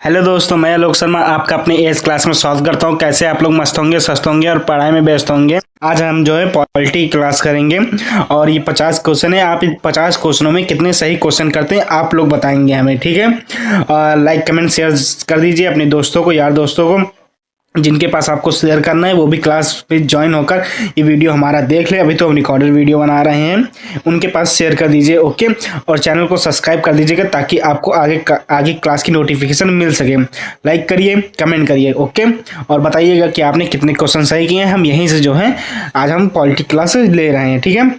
Hello दोस्तों, मैं आलोक शर्मा आपका अपने एज क्लास में स्वागत करता हूं। कैसे आप लोग मस्त होंगे, स्वस्थ होंगे और पढ़ाई में व्यस्त होंगे। आज हम जो है पॉलिटी क्लास करेंगे और ये 50 क्वेश्चन है। आप इन 50 क्वेश्चनों में कितने सही क्वेश्चन करते हैं आप लोग बताएंगे हमें, ठीक है। और लाइक कमेंट शेयर कर दीजिए अपने दोस्तों को, यार दोस्तों को, जिनके पास आपको शेयर करना है वो भी क्लास पे ज्वाइन होकर ये वीडियो हमारा देख ले। अभी तो हम रिकॉर्डेड वीडियो बना रहे हैं, उनके पास शेयर कर दीजिए, ओके। और चैनल को सब्सक्राइब कर दीजिएगा ताकि आपको आगे क्लास की नोटिफिकेशन मिल सके। लाइक करिए, कमेंट करिए, ओके। और बताइएगा कि आपने कितने क्वेश्चन सही किए हैं। हम यहीं से जो है आज हम पॉलिटी क्लास ले रहे हैं, ठीक है।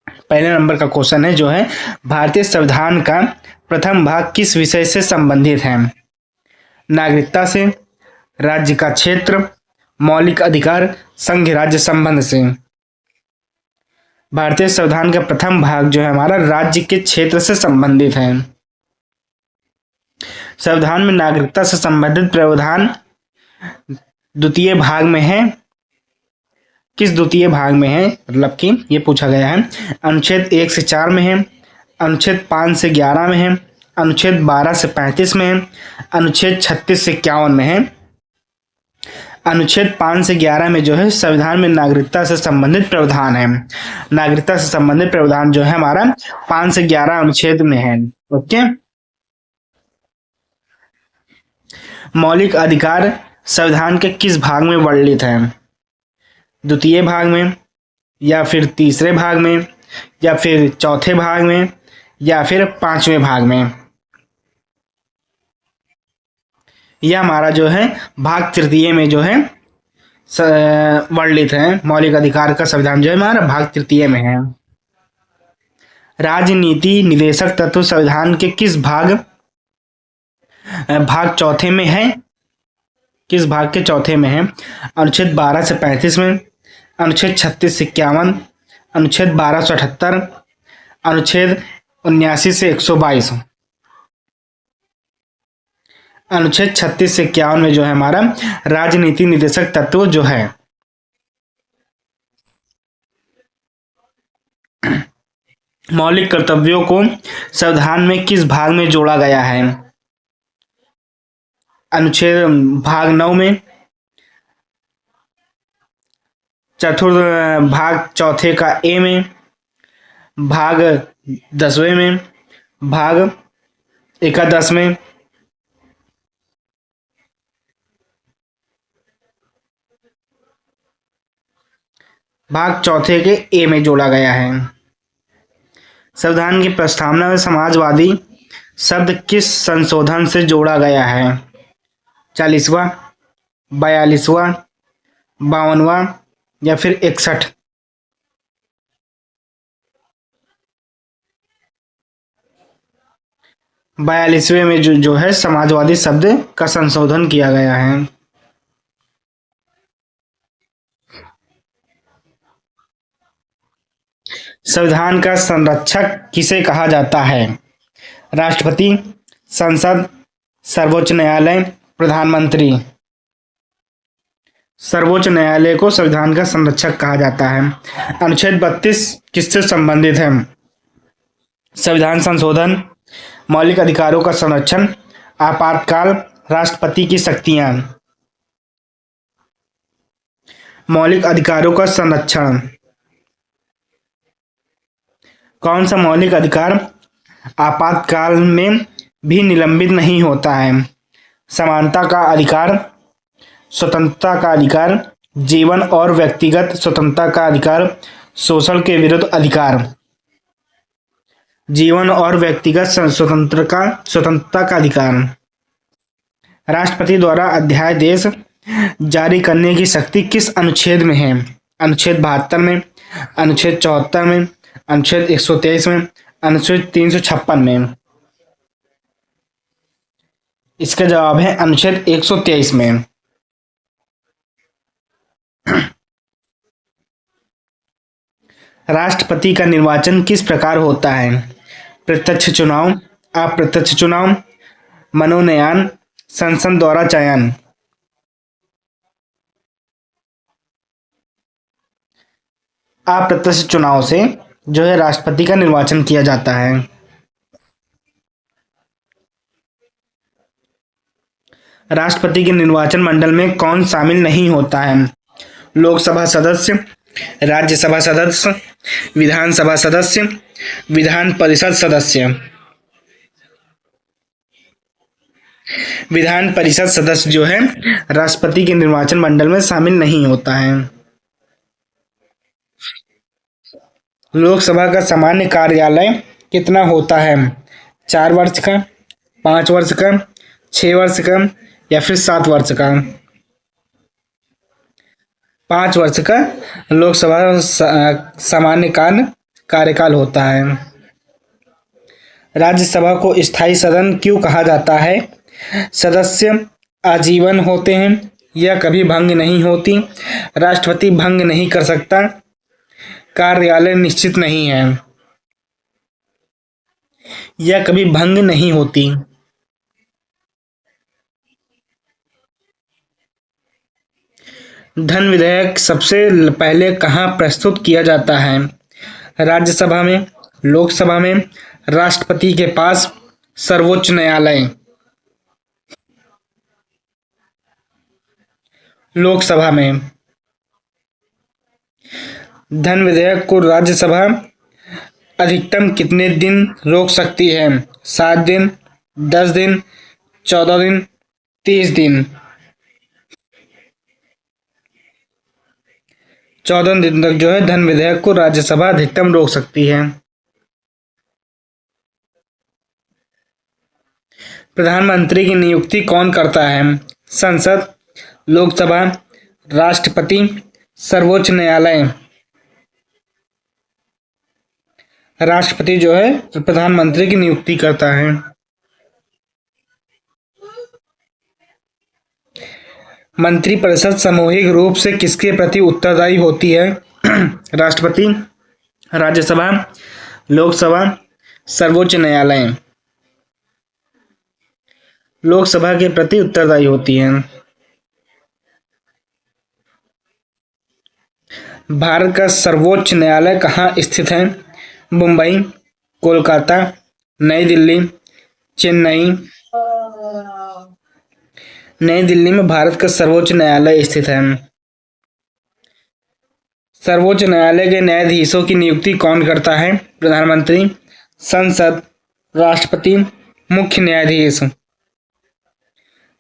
पहले नंबर का क्वेश्चन है जो है, भारतीय संविधान का प्रथम भाग किस विषय से संबंधित है? नागरिकता से, राज्य का क्षेत्र, मौलिक अधिकार, संघ राज्य संबंध से। भारतीय संविधान का प्रथम भाग जो है हमारा राज्य के क्षेत्र से संबंधित है। संविधान में नागरिकता से संबंधित प्रावधान द्वितीय भाग में है। किस द्वितीय भाग में है, मतलब कि ये पूछा गया है। अनुच्छेद 1 से 4 में है, अनुच्छेद 5 से 11 में है, अनुच्छेद 12 से 35 में है, अनुच्छेद 36 से 51 में है। अनुच्छेद 5 से 11 में जो है संविधान में नागरिकता से संबंधित प्रावधान है। नागरिकता से संबंधित प्रावधान जो है हमारा 5 से 11 अनुच्छेद में है, ओके। मौलिक अधिकार संविधान के किस भाग में वर्णित है? द्वितीय भाग में, या फिर तीसरे भाग में, या फिर चौथे भाग में, या फिर 5वें भाग में। यह हमारा जो है भाग तृतीय में जो है वर्णित है। मौलिक अधिकार का संविधान जो है हमारा भाग तृतीय में है। राजनीति निदेशक तत्व संविधान के किस भाग चौथे में है? किस भाग के चौथे में है? अनुच्छेद 12 से 35 में, अनुच्छेद 36 से 51, अनुच्छेद 12 से 78, अनुच्छेद 79 से 122। अनुच्छेद 36 से 51 में जो है हमारा राजनीति निदेशक तत्व जो है। मौलिक कर्तव्यों को संविधान में किस भाग में जोड़ा गया है? अनुच्छेद भाग 9 में, चतुर्थ भाग चौथे का ए में, भाग 10वें में, भाग 11 में। भाग चौथे के ए में जोड़ा गया है। संविधान की प्रस्तावना में समाजवादी शब्द किस संशोधन से जोड़ा गया है? 40वां, 42वां, 52वां, या फिर 61? बयालीसवें में जो है समाजवादी शब्द का संशोधन किया गया है। संविधान का संरक्षक किसे कहा जाता है? राष्ट्रपति, संसद, सर्वोच्च न्यायालय, प्रधानमंत्री। सर्वोच्च न्यायालय को संविधान का संरक्षक कहा जाता है। अनुच्छेद 32 किससे संबंधित है? संविधान संशोधन, मौलिक अधिकारों का संरक्षण, आपातकाल, राष्ट्रपति की शक्तियां। मौलिक अधिकारों का संरक्षण। कौन सा मौलिक अधिकार आपातकाल में भी निलंबित नहीं होता है? समानता का अधिकार, स्वतंत्रता का अधिकार, जीवन और व्यक्तिगत स्वतंत्रता का अधिकार, शोषण के विरुद्ध अधिकार। जीवन और व्यक्तिगत स्वतंत्रता का अधिकार। राष्ट्रपति द्वारा अध्यादेश जारी करने की शक्ति किस अनुच्छेद में है? अनुच्छेद 72 में, अनुच्छेद 74 में, अनुच्छेद 123 में, अनुच्छेद 356 में। इसका जवाब है अनुच्छेद 123 में। राष्ट्रपति का निर्वाचन किस प्रकार होता है? प्रत्यक्ष चुनाव, अप्रत्यक्ष चुनाव, मनोनयन, संसद द्वारा चयन। अप्रत्यक्ष चुनाव से जो है राष्ट्रपति का निर्वाचन किया जाता है। राष्ट्रपति के निर्वाचन मंडल में कौन शामिल नहीं होता है? लोकसभा सदस्य, राज्यसभा सदस्य, विधानसभा सदस्य, विधान परिषद सदस्य। विधान परिषद सदस्य जो है राष्ट्रपति के निर्वाचन मंडल में शामिल नहीं होता है। लोकसभा का सामान्य कार्यालय कितना होता है? 4 वर्ष का, 5 वर्ष का, 6 वर्ष का या फिर 7 वर्ष का? 5 वर्ष का लोकसभा सामान्य कार्यकाल होता है। राज्यसभा को स्थायी सदन क्यों कहा जाता है? सदस्य आजीवन होते हैं, यह कभी भंग नहीं होती, राष्ट्रपति भंग नहीं कर सकता, कार्यालय निश्चित नहीं है, यह कभी भंग नहीं होती। धन विधेयक सबसे पहले कहाँ प्रस्तुत किया जाता है? राज्यसभा में, लोकसभा में, राष्ट्रपति के पास, सर्वोच्च न्यायालय? लोकसभा में। धन विधेयक को राज्यसभा अधिकतम कितने दिन रोक सकती है? 7 दिन, 10 दिन, 14 दिन, 30 दिन? 14 दिन तक जो है धन विधेयक को राज्यसभा अधिकतम रोक सकती है। प्रधानमंत्री की नियुक्ति कौन करता है? संसद, लोकसभा, राष्ट्रपति, सर्वोच्च न्यायालय? राष्ट्रपति जो है प्रधानमंत्री की नियुक्ति करता है। मंत्रिपरिषद सामूहिक रूप से किसके प्रति उत्तरदायी होती है? राष्ट्रपति, राज्यसभा, लोकसभा, सर्वोच्च न्यायालय? लोकसभा के प्रति उत्तरदायी होती है। भारत का सर्वोच्च न्यायालय कहाँ स्थित है? मुंबई, कोलकाता, नई दिल्ली, चेन्नई? नई दिल्ली में भारत का सर्वोच्च न्यायालय स्थित है। सर्वोच्च न्यायालय के न्यायाधीशों की नियुक्ति कौन करता है? प्रधानमंत्री, संसद, राष्ट्रपति, मुख्य न्यायाधीश?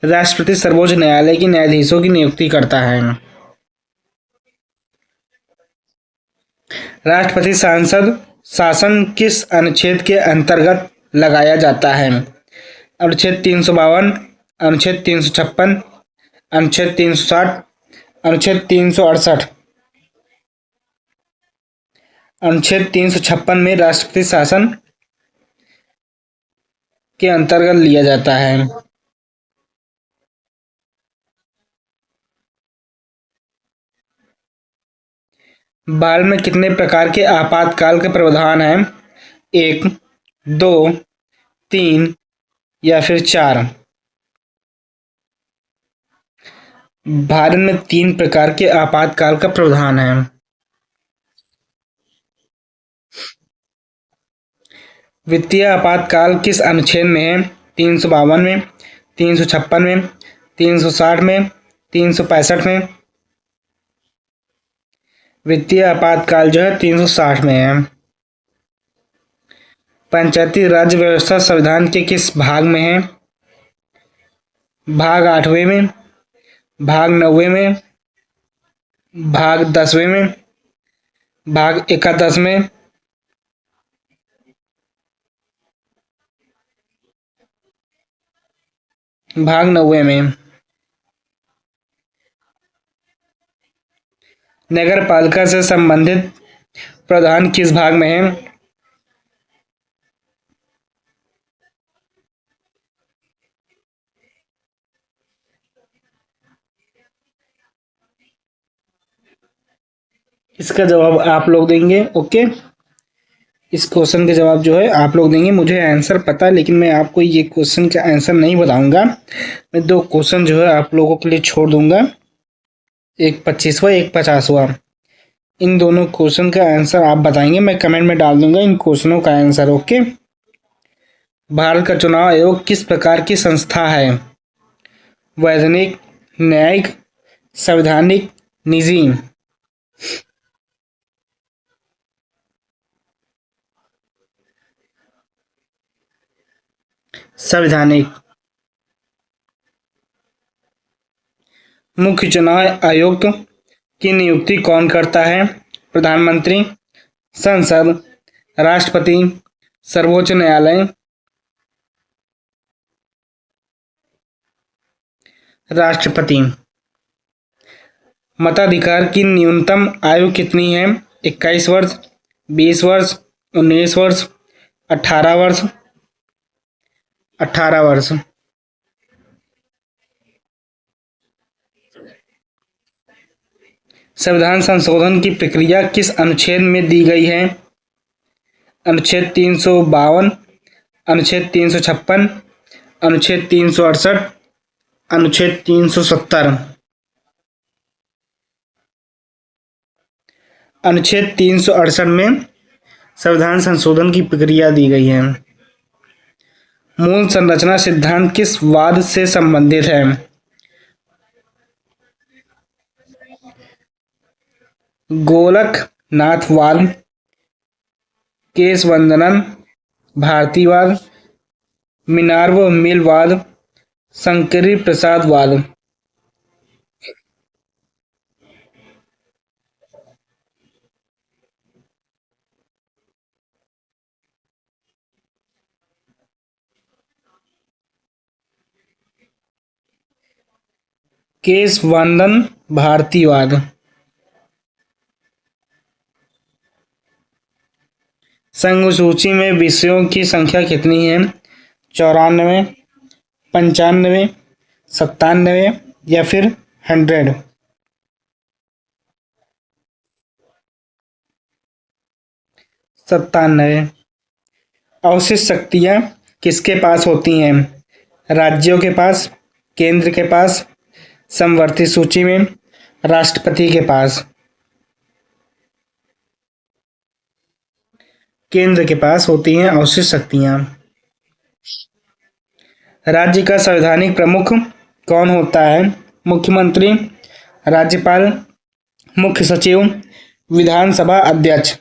राष्ट्रपति सर्वोच्च न्यायालय के न्यायाधीशों की नियुक्ति करता है। राष्ट्रपति सांसद शासन किस अनुच्छेद के अंतर्गत लगाया जाता है? अनुच्छेद 352, अनुच्छेद 356, अनुच्छेद 360, अनुच्छेद 368? अनुच्छेद 356 में राष्ट्रपति शासन के अंतर्गत लिया जाता है। भारत में कितने प्रकार के आपातकाल के प्रावधान हैं? 1, 2, 3 या फिर 4? भारत में 3 प्रकार के आपातकाल का प्रावधान है। वित्तीय आपातकाल किस अनुच्छेद में है? 352 में, 356 में, 360 में, 365 में? वित्तीय आपातकाल जो है 360 में है। पंचायती राज व्यवस्था संविधान के किस भाग में है? भाग 8वें में, भाग 9वें में, भाग 10वें में, भाग 11 में? भाग 9वें में। नगर पालिका से संबंधित प्रावधान किस भाग में है? इसका जवाब आप लोग देंगे। ओके, इस क्वेश्चन के जवाब जो है आप लोग देंगे। मुझे आंसर पता है लेकिन मैं आपको ये क्वेश्चन का आंसर नहीं बताऊंगा। मैं 2 क्वेश्चन जो है आप लोगों के लिए छोड़ दूंगा, एक 25वां, एक 50वां। इन दोनों क्वेश्चन का आंसर आप बताएंगे, मैं कमेंट में डाल दूंगा इन क्वेश्चनों का आंसर। ओके। भारत का चुनाव आयोग किस प्रकार की संस्था है? वैधानिक, न्यायिक, संवैधानिक, निजी। संवैधानिक। मुख्य चुनाव आयुक्त की नियुक्ति कौन करता है? प्रधानमंत्री, संसद, राष्ट्रपति, सर्वोच्च न्यायालय। राष्ट्रपति। मताधिकार की न्यूनतम आयु कितनी है? 21 वर्ष, 20 वर्ष, 19 वर्ष, 18 वर्ष। 18 वर्ष। संविधान संशोधन की प्रक्रिया किस अनुच्छेद में दी गई है? अनुच्छेद 352, अनुच्छेद 356, अनुच्छेद 368, अनुच्छेद 370। अनुच्छेद 368 में संविधान संशोधन की प्रक्रिया दी गई है। मूल संरचना सिद्धांत किस वाद से संबंधित है? गोलकनाथवाद, केशवंदन भारतीवाद, मिनार्व मिलवाद, शंकरी प्रसादवाद। केशवंदन भारतीवाद। संघ सूची में विषयों की संख्या कितनी है? 94, 95, 97 या फिर 100? 97। अवशिष्ट शक्तियां किसके पास होती हैं? राज्यों के पास, केंद्र के पास, समवर्ती सूची में, राष्ट्रपति के पास। केंद्र के पास होती हैं अवशिष्ट शक्तियां। राज्य का संवैधानिक प्रमुख कौन होता है? मुख्यमंत्री, राज्यपाल, मुख्य सचिव, विधानसभा अध्यक्ष।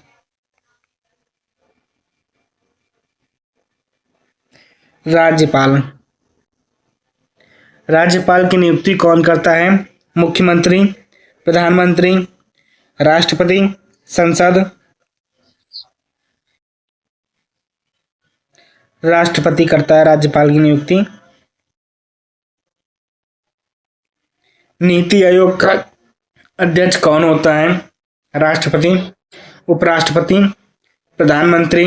राज्यपाल। राज्यपाल की नियुक्ति कौन करता है? मुख्यमंत्री, प्रधानमंत्री, राष्ट्रपति, संसद। राष्ट्रपति करता है राज्यपाल की नियुक्ति। नीति आयोग का अध्यक्ष कौन होता है? राष्ट्रपति, उपराष्ट्रपति, प्रधानमंत्री,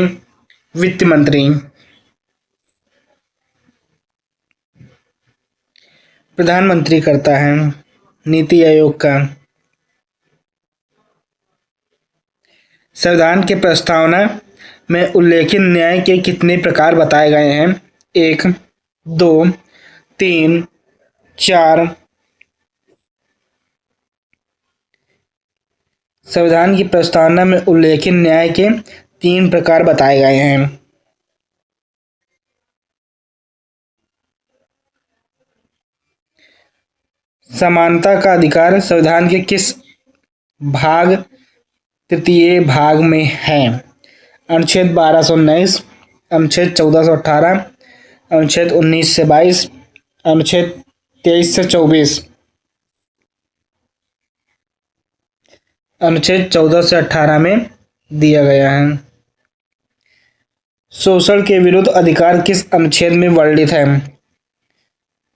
वित्त मंत्री। प्रधानमंत्री करता है नीति आयोग का। संविधान के प्रस्तावना में उल्लेखित न्याय के कितने प्रकार बताए गए हैं? 1, 2, 3, 4। संविधान की प्रस्तावना में उल्लेखित न्याय के 3 प्रकार बताए गए हैं। समानता का अधिकार संविधान के किस भाग तृतीय भाग में है? अनुच्छेद 1219, अनुच्छेद 1418, अनुच्छेद 19 से 22, अनुच्छेद 23 से 24। अनुच्छेद 14 से 18 में दिया गया है। शोषण के विरुद्ध अधिकार किस अनुच्छेद में वर्णित है?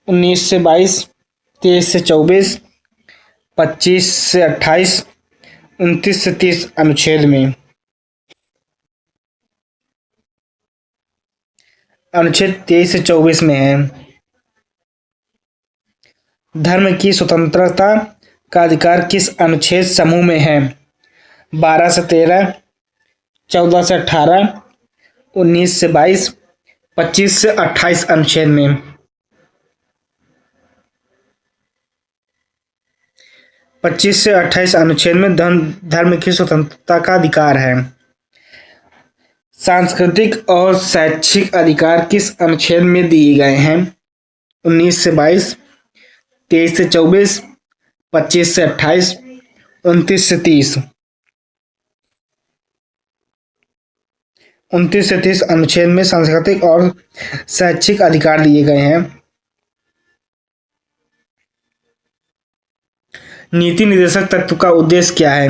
19 से 22, 23 से 24, 25 से 28, 29 से 30 अनुच्छेद में। अनुच्छेद 23 से 24 में है। धर्म की स्वतंत्रता का अधिकार किस अनुच्छेद समूह में है? 12 से 13, 14 से 18, 19 से 22, 25 से 28 अनुच्छेद में। 25 से 28 अनुच्छेद में धर्म की स्वतंत्रता का अधिकार है। सांस्कृतिक और शैक्षिक अधिकार किस अनुच्छेद में दिए गए हैं? 19 से 22, 23 से 24, 25 से 28, 29 से 30। 29 से 30 अनुच्छेद में सांस्कृतिक और शैक्षिक अधिकार दिए गए हैं। नीति निर्देशक तत्व का उद्देश्य क्या है?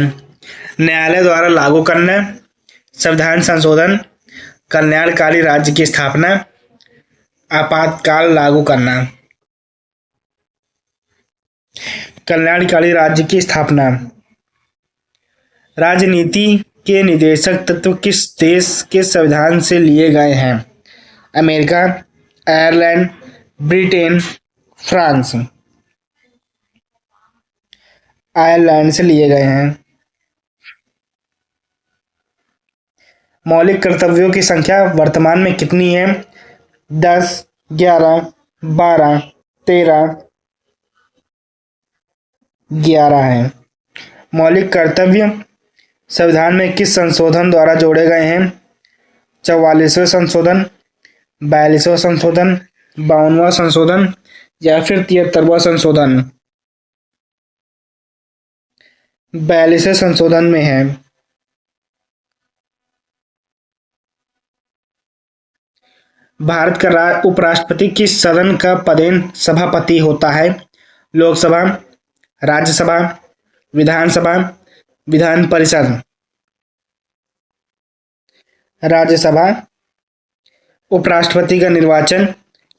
न्यायालय द्वारा लागू करना, संविधान संशोधन, कल्याणकारी राज्य की स्थापना, आपातकाल लागू करना। कल्याणकारी राज्य की स्थापना। राजनीति के निर्देशक तत्व किस देश के संविधान से लिए गए हैं? America, Ireland, Britain, France. Ireland से लिए गए हैं। मौलिक कर्तव्यों की संख्या वर्तमान में कितनी है? 10, 11, 12, 13, 11 है। मौलिक कर्तव्य संविधान में किस संशोधन द्वारा जोड़े गए हैं? 44वें संशोधन, 42वां संशोधन, 52वां संशोधन या फिर 73वां संशोधन? 42वें संशोधन में है। भारत का उपराष्ट्रपति किस सदन का पदेन सभापति होता है? लोकसभा, राज्यसभा, विधानसभा, विधान परिषद। राज्यसभा। उपराष्ट्रपति का निर्वाचन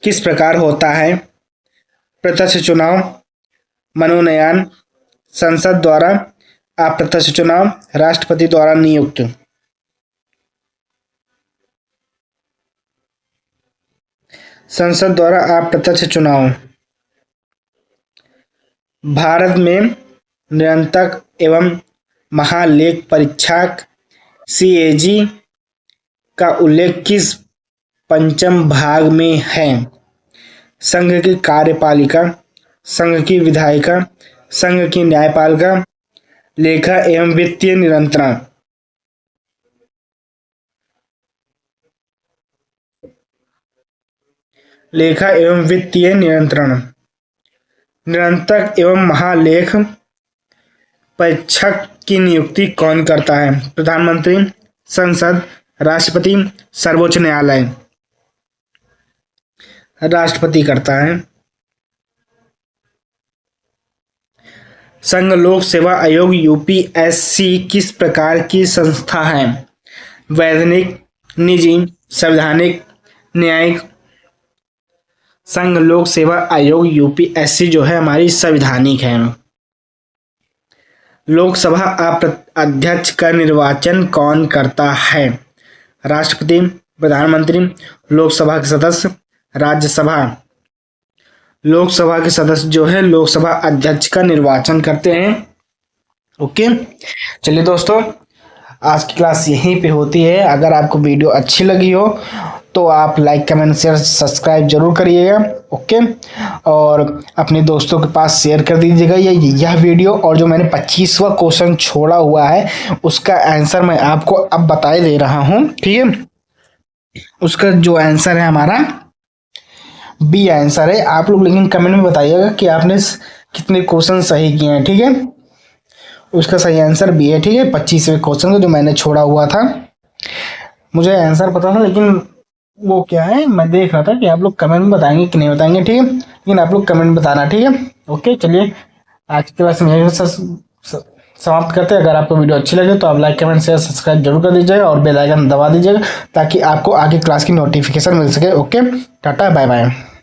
किस प्रकार होता है? प्रत्यक्ष चुनाव, मनोनयन, संसद द्वारा, अप्रत्यक्ष चुनाव, राष्ट्रपति द्वारा नियुक्त। संसद द्वारा अप्रत्यक्ष चुनाव। भारत में निरंतर एवं महालेख परीक्षक CAG का उल्लेख किस पंचम भाग में है? संघ की कार्यपालिका, संघ की विधायिका, संघ की न्यायपालिका, लेखा एवं वित्तीय नियंत्रण। लेखा एवं वित्तीय नियंत्रण। निरंतर एवं महालेख परीक्षक की नियुक्ति कौन करता है? प्रधानमंत्री, संसद, राष्ट्रपति, सर्वोच्च न्यायालय। राष्ट्रपति करता है। संघ लोक सेवा आयोग UPSC किस प्रकार की संस्था है? वैधानिक, निजी, संवैधानिक, न्यायिक। संघ लोक सेवा आयोग UPSC जो है हमारी संवैधानिक है। लोकसभा अध्यक्ष का निर्वाचन कौन करता है? राष्ट्रपति, प्रधानमंत्री, लोकसभा के सदस्य, राज्यसभा। लोकसभा के सदस्य जो है लोकसभा अध्यक्ष का निर्वाचन करते हैं। ओके, चलिए दोस्तों, आज की क्लास यहीं पे होती है। अगर आपको वीडियो अच्छी लगी हो तो आप लाइक, कमेंट, शेयर, सब्सक्राइब जरूर करिएगा। ओके, और अपने दोस्तों के पास शेयर कर दीजिएगा यह वीडियो। और जो मैंने 25वां क्वेश्चन छोड़ा हुआ है उसका आंसर मैं आपको अब बताए दे रहा हूँ। ठीक है, उसका जो आंसर है हमारा B आंसर है। आप लोग लेकिन कमेंट में बताइएगा कि आपने कितने क्वेश्चन सही किए हैं। ठीक है, उसका सही आंसर B है। ठीक है, 25वें क्वेश्चन जो मैंने छोड़ा हुआ था, मुझे आंसर पता था लेकिन वो क्या है मैं देख रहा था कि आप लोग कमेंट में बताएंगे कि नहीं बताएंगे। ठीक है, लेकिन आप लोग कमेंट बताना। ठीक है, ओके, चलिए आज की क्लास में समाप्त करते हैं। अगर आपको वीडियो अच्छी लगे तो आप लाइक, कमेंट, शेयर, सब्सक्राइब जरूर कर दीजिएगा और बेल आइकन दबा दीजिएगा ताकि आपको आगे क्लास की नोटिफिकेशन मिल सके। Okay, tata, bye bye.